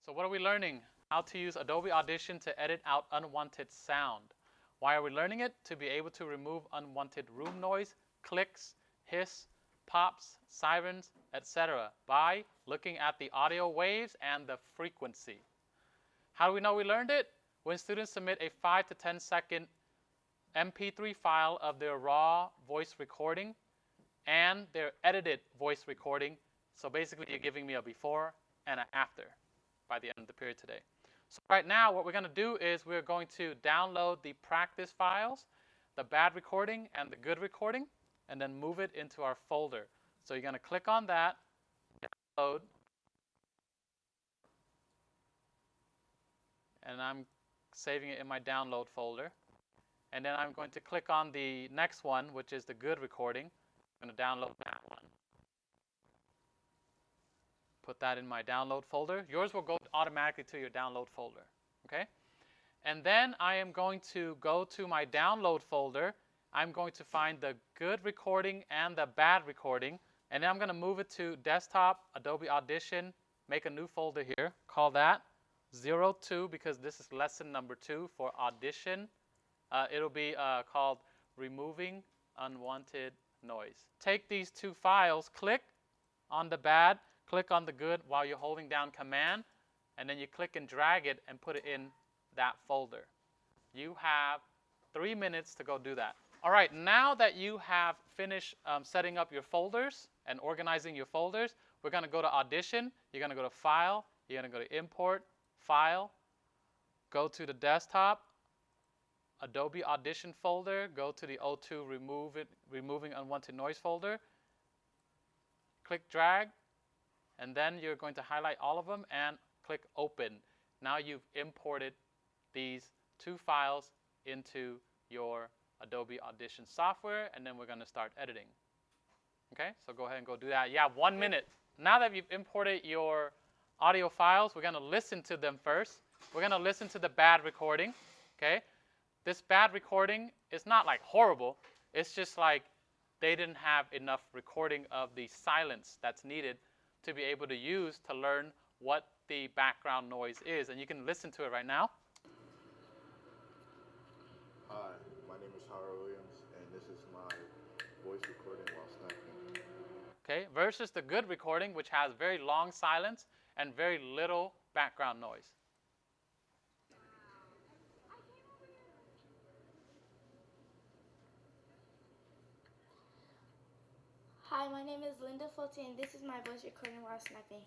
So what are we learning? How to use Adobe Audition to edit out unwanted sound. Why are we learning it? To be able to remove unwanted room noise, clicks, hiss, pops, sirens, etc. by looking at the audio waves and the frequency. How do we know we learned it? When students submit a 5 to 10 second MP3 file of their raw voice recording and their edited voice recording. So basically you're giving me a before and an after by the end of the period today. So right now what we're going to do is we're going to download the practice files, the bad recording and the good recording, and then move it into our folder. So you're going to click on that, download, and I'm saving it in my download folder. And then I'm going to click on the next one, which is the good recording. I'm going to download that one. Put that in my download folder. Yours will go automatically to your download folder. Okay? And then I am going to go to my download folder. I'm going to find the good recording and the bad recording. And then I'm going to move it to desktop, Adobe Audition, make a new folder here. Call that 02 because this is lesson number 2 for Audition. It'll be called Removing Unwanted Noise. Take these two files, click on the bad, click on the good while you're holding down Command, and then you click and drag it and put it in that folder. You have 3 minutes to go do that. All right, now that you have finished setting up your folders and organizing your folders, we're going to go to Audition. You're going to go to File. You're going to go to Import, File, go to the desktop, Adobe Audition folder, go to the O2 Removing Unwanted Noise folder, click drag, and then you're going to highlight all of them and click Open. Now you've imported these two files into your Adobe Audition software, and then we're going to start editing. Okay, so go ahead and go do that. Yeah, 1 minute. Now that you've imported your audio files, we're going to listen to them first. We're going to listen to the bad recording. Okay. This bad recording is not like horrible. It's just like they didn't have enough recording of the silence that's needed to be able to use to learn what the background noise is. And you can listen to it right now. Hi, my name is Howard Williams, and this is my voice recording while snacking. Okay, versus the good recording, which has very long silence and very little background noise. Hi, my name is Linda Fulton, and this is my voice recording while snacking.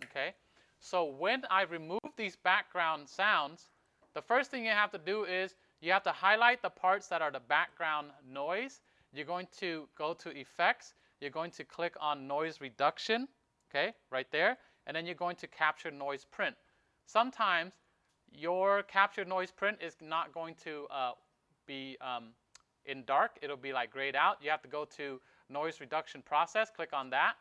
Okay, so when I remove these background sounds, the first thing you have to do is you have to highlight the parts that are the background noise. You're going to go to Effects. You're going to click on Noise Reduction, okay, right there. And then you're going to Capture Noise Print. Sometimes your Capture Noise Print is not going to be in dark. It'll be like grayed out. You have to go to Noise Reduction Process. Click on that.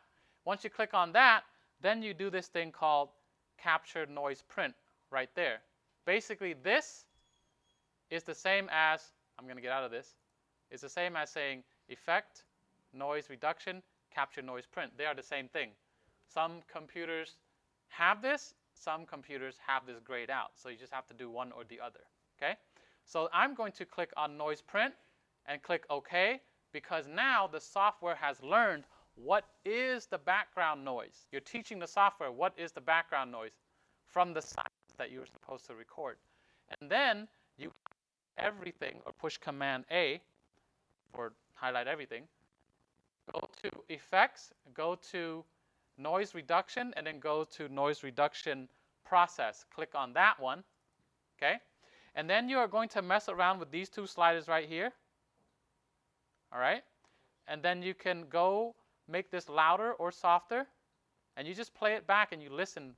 Once you click on that, then you do this thing called Capture Noise Print right there. Basically, this is the same as, I'm going to get out of this, it's the same as saying Effect, Noise Reduction, Capture Noise Print. They are the same thing. Some computers have this, some computers have this grayed out. So you just have to do one or the other. Okay? So I'm going to click on Noise Print and click OK, because now the software has learned what is the background noise. You're teaching the software what is the background noise from the silence that you were supposed to record. And then you everything, or push Command A, or highlight everything. Go to Effects, go to Noise Reduction, and then go to Noise Reduction Process. Click on that one. Okay? And then you are going to mess around with these two sliders right here. All right? And then you can go make this louder or softer, and you just play it back and you listen.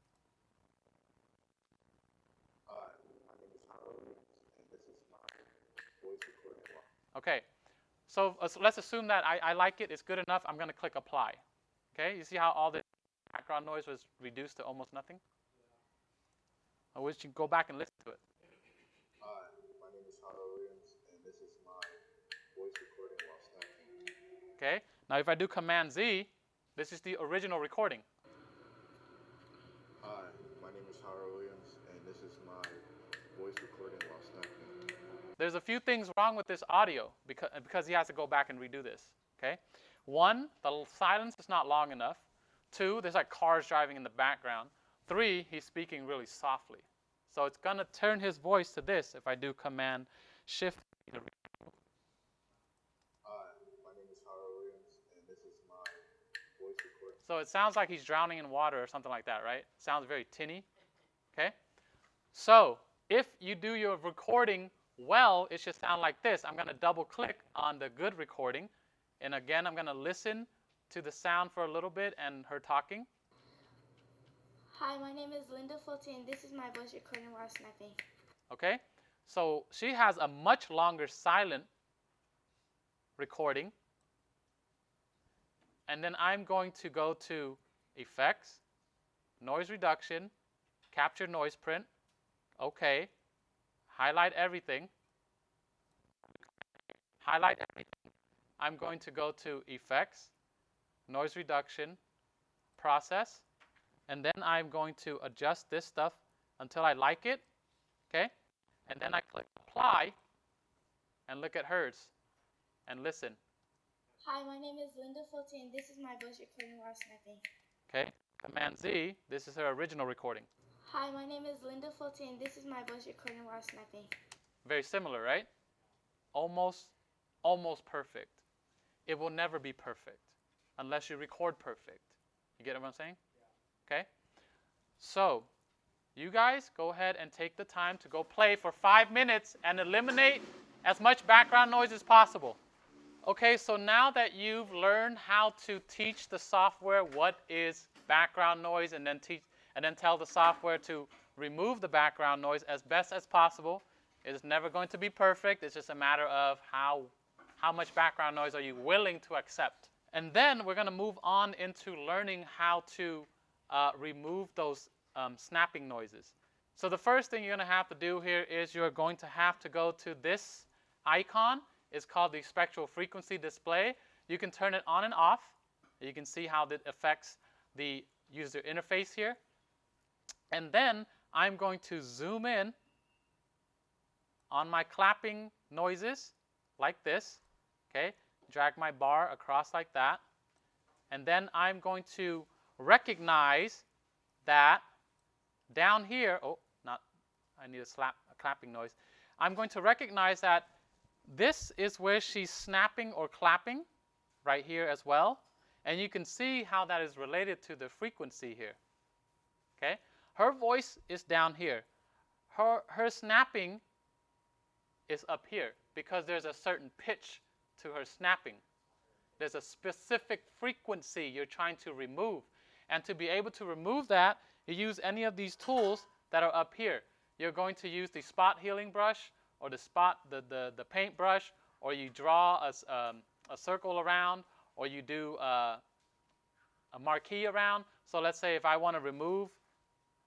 Hi, my name is Howard Williams, and this is my voice recording while. Okay. So let's assume that I like it. It's good enough. I'm going to click Apply. Okay? You see how all the background noise was reduced to almost nothing? I wish you go back and listen to it. Hi, my name is Howard Williams, and this is my voice recording while snacking. Okay? Now if I do Command Z, this is the original recording. Hi, my name is Howard there's a few things wrong with this audio because he has to go back and redo this. Okay, 1, the silence is not long enough. 2, there's like cars driving in the background. 3, he's speaking really softly. So it's gonna turn his voice to this if I do Command Shift. Hi, my name is Williams, and this is my voice recording. So it sounds like he's drowning in water or something like that, right? Sounds very tinny. Okay. So if you do your recording well, it should sound like this. I'm gonna double click on the good recording, and again I'm gonna listen to the sound for a little bit and her talking. Hi, my name is Linda 14. This is my voice recording while snapping. Okay, so she has a much longer silent recording. And then I'm going to go to Effects, Noise Reduction, Capture Noise Print. Okay, highlight everything. Highlight everything. I'm going to go to Effects, Noise Reduction, Process. And then I'm going to adjust this stuff until I like it, okay? And then I click Apply, and look at hers, and listen. Hi, my name is Linda 14. This is my voice recording while snapping. Okay, Command Z, this is her original recording. Hi, my name is Linda 14. This is my voice recording while snapping. Very similar, right? Almost perfect. It will never be perfect unless you record perfect. You get what I'm saying? Okay, so you guys go ahead and take the time to go play for 5 minutes and eliminate as much background noise as possible. Okay, so now that you've learned how to teach the software what is background noise and then tell the software to remove the background noise as best as possible. It is never going to be perfect. It's just a matter of how much background noise are you willing to accept. And then we're going to move on into learning how to remove those snapping noises. So the first thing you're going to have to do here is you're going to have to go to this icon. It's called the Spectral Frequency Display. You can turn it on and off. You can see how that affects the user interface here. And then I'm going to zoom in on my clapping noises like this. Okay, drag my bar across like that. And then I'm going to recognize that down here, I need a clapping noise. I'm going to recognize that this is where she's snapping or clapping right here as well. And you can see how that is related to the frequency here. Okay, her voice is down here. Her snapping is up here because there's a certain pitch to her snapping. There's a specific frequency you're trying to remove. And to be able to remove that, you use any of these tools that are up here. You're going to use the spot healing brush or the paint brush, or you draw a circle around, or you do a marquee around. So let's say if I want to remove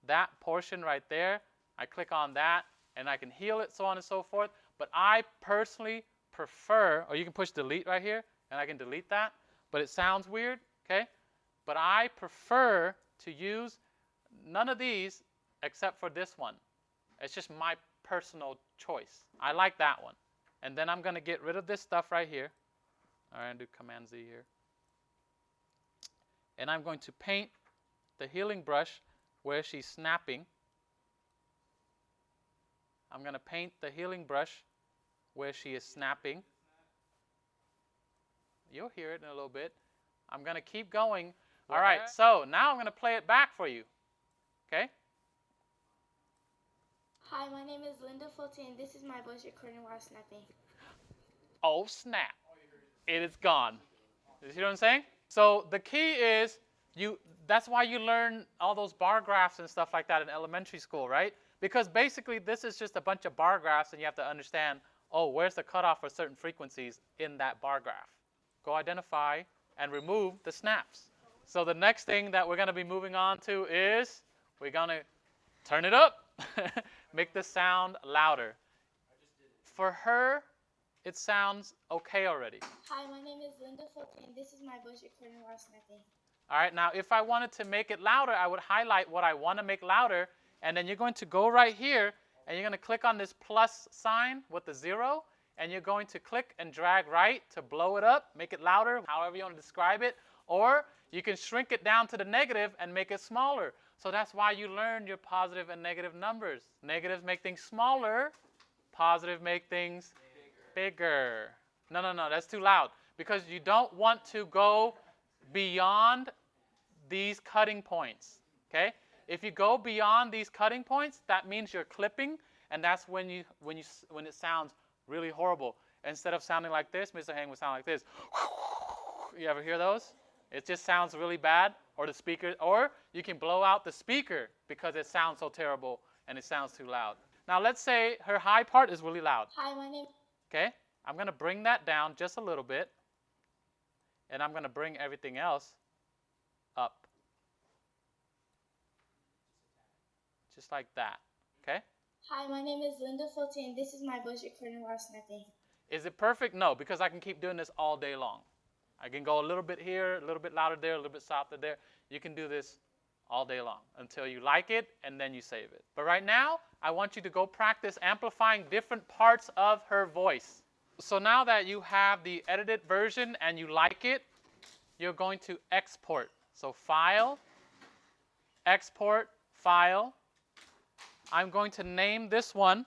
that portion right there, I click on that and I can heal it, so on and so forth. But I personally prefer, or you can push delete right here and I can delete that, but it sounds weird, okay? But I prefer to use none of these except for this one. It's just my personal choice. I like that one. And then I'm going to get rid of this stuff right here. All right, do Command Z here. And I'm going to paint the healing brush where she's snapping. I'm going to paint the healing brush where she is snapping. You'll hear it in a little bit. I'm going to keep going. All right, so now I'm going to play it back for you. Okay? Hi, my name is Linda 14. This is my voice recording while snapping. Oh, snap. It is gone. You see what I'm saying? So the key is, that's why you learn all those bar graphs and stuff like that in elementary school, right? Because basically this is just a bunch of bar graphs and you have to understand, oh, where's the cutoff for certain frequencies in that bar graph? Go identify and remove the snaps. So the next thing that we're going to be moving on to is we're going to turn it up. Make the sound louder. For her, it sounds okay already. Hi, my name is Linda 14. This is my voice recording while snapping. All right, now if I wanted to make it louder, I would highlight what I want to make louder, and then you're going to go right here and you're going to click on this plus sign with the 0, and you're going to click and drag right to blow it up, make it louder, however you want to describe it, or you can shrink it down to the negative and make it smaller. So that's why you learn your positive and negative numbers. Negatives make things smaller, positive make things bigger. No, that's too loud, because you don't want to go beyond these cutting points, okay? If you go beyond these cutting points, that means you're clipping, and that's when it sounds really horrible. Instead of sounding like this, Mr. Heng would sound like this. You ever hear those? It just sounds really bad, or the speaker, or you can blow out the speaker because it sounds so terrible and it sounds too loud. Now let's say her high part is really loud. Hi, my name. Okay, I'm going to bring that down just a little bit, and I'm going to bring everything else up. Just like that, okay? Hi, my name is Linda Fulton, and this is my voice recording while snapping. Is it perfect? No, because I can keep doing this all day long. I can go a little bit here, a little bit louder there, a little bit softer there. You can do this all day long until you like it, and then you save it. But right now, I want you to go practice amplifying different parts of her voice. So now that you have the edited version and you like it, you're going to export. So File, Export, File. I'm going to name this one.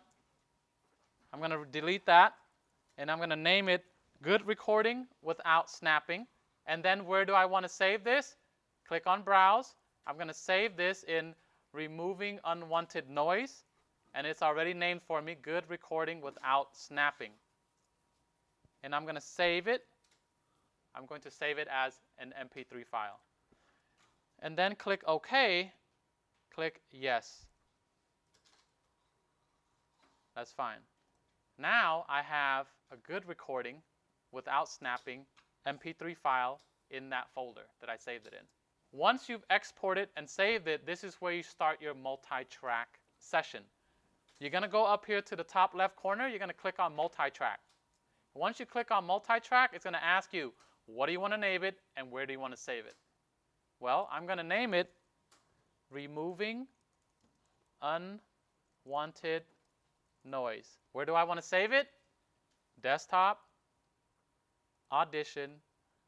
I'm going to delete that, and I'm going to name it Good Recording Without Snapping. And then where do I want to save this? Click on Browse. I'm going to save this in Removing Unwanted Noise, and it's already named for me, Good Recording Without Snapping. And I'm going to save it. I'm going to save it as an MP3 file. And then click OK. Click Yes. That's fine. Now I have a good recording without snapping MP3 file in that folder that I saved it in. Once you've exported and saved it, this is where you start your multi-track session. You're going to go up here to the top left corner. You're going to click on multi-track. Once you click on multi-track, it's going to ask you, what do you want to name it and where do you want to save it? Well, I'm going to name it Removing Unwanted Noise. Where do I want to save it? Desktop, Audition,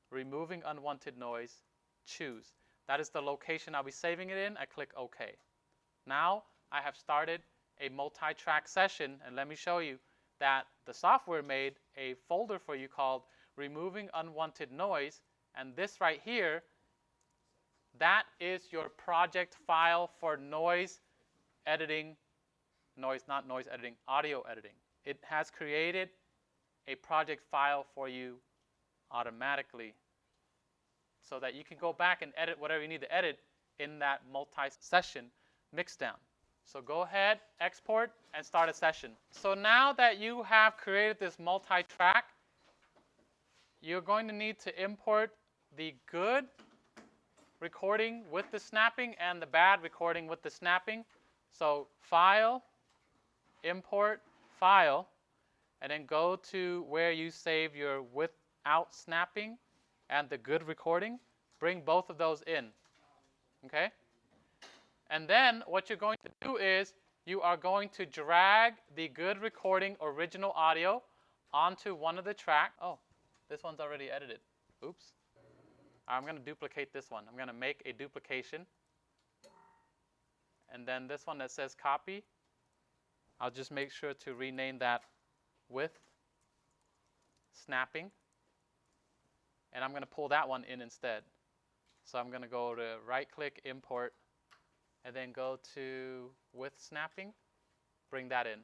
Removing Unwanted Noise, choose. That is the location I'll be saving it in. I click OK. Now I have started a multi-track session, and let me show you that the software made a folder for you called Removing Unwanted Noise, and this right here, that is your project file for noise editing. Not noise editing, audio editing. It has created a project file for you automatically so that you can go back and edit whatever you need to edit in that multi-session mixdown. So go ahead, export, and start a session. So now that you have created this multi-track, you're going to need to import the good recording with the snapping and the bad recording with the snapping. So File, Import, File, and then go to where you save your without snapping and the good recording. Bring both of those in, okay? And then what you're going to do is you are going to drag the good recording original audio onto one of the tracks. Oh, this one's already edited. Oops. I'm going to duplicate this one. I'm going to make a duplication. And then this one that says copy, I'll just make sure to rename that with snapping. And I'm going to pull that one in instead. So I'm going to go to right-click, import, and then go to with snapping, bring that in.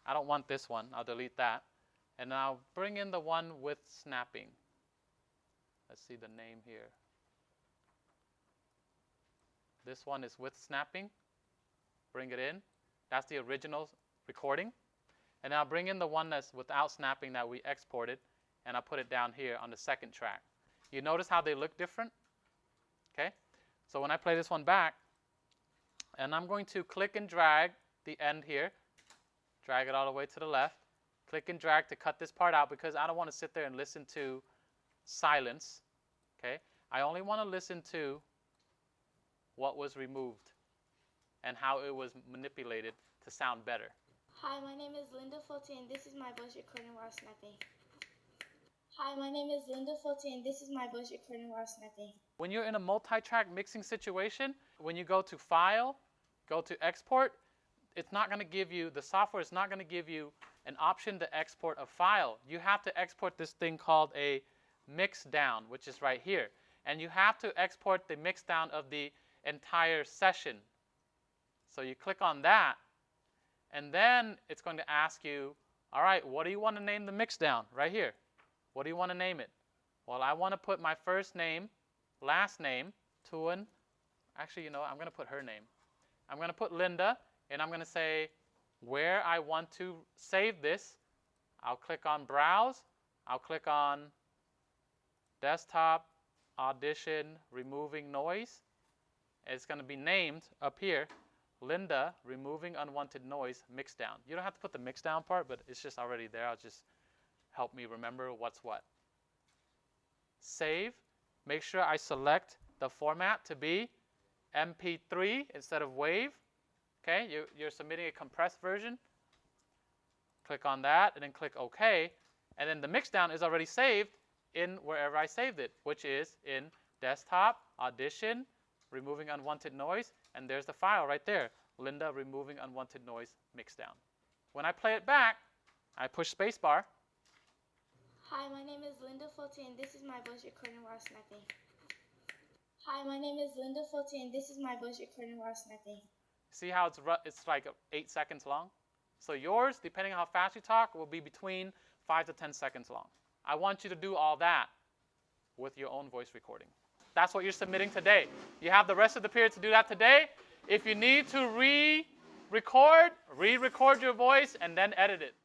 I don't want this one. I'll delete that. And I'll bring in the one with snapping. Let's see the name here. This one is with snapping. Bring it in. That's the original recording. And I'll bring in the one that's without snapping that we exported, and I'll put it down here on the second track. You notice how they look different? Okay? So when I play this one back, and I'm going to click and drag the end here, drag it all the way to the left, click and drag to cut this part out because I don't want to sit there and listen to silence. Okay? I only want to listen to what was removed and how it was manipulated to sound better. Hi, my name is Linda Folte, and this is my voice recording while snacking. Hi, my name is Linda Folte, and this is my voice recording while snacking. When you're in a multi-track mixing situation, when you go to File, go to Export, it's not going to give you, the software is not going to give you an option to export a file. You have to export this thing called a mixdown, which is right here. And you have to export the mixdown of the entire session. So you click on that, and then it's going to ask you, all right, what do you want to name the mixdown? Right here. What do you want to name it? Well, I want to put my first name, last name, Tuan. Actually, you know, I'm going to put her name. I'm going to put Linda, and I'm going to say where I want to save this. I'll click on Browse. I'll click on Desktop, Audition, Removing Noise. It's going to be named up here, Linda, Removing Unwanted Noise, Mixdown. You don't have to put the mixdown part, but it's just already there. I'll just help me remember what's what. Save. Make sure I select the format to be MP3 instead of WAV. Okay, you're submitting a compressed version. Click on that and then click OK. And then the mixdown is already saved in wherever I saved it, which is in Desktop, Audition, Removing Unwanted Noise, and there's the file right there, Linda Removing Unwanted Noise Mixdown. When I play it back, I push spacebar. Hi, my name is Linda Folte, and this is my voice recording while snacking. Hi, my name is Linda Folte, and this is my voice recording while snacking. See how it's like 8 seconds long? So yours, depending on how fast you talk, will be between 5 to 10 seconds long. I want you to do all that with your own voice recording. That's what you're submitting today. You have the rest of the period to do that today. If you need to re-record your voice and then edit it.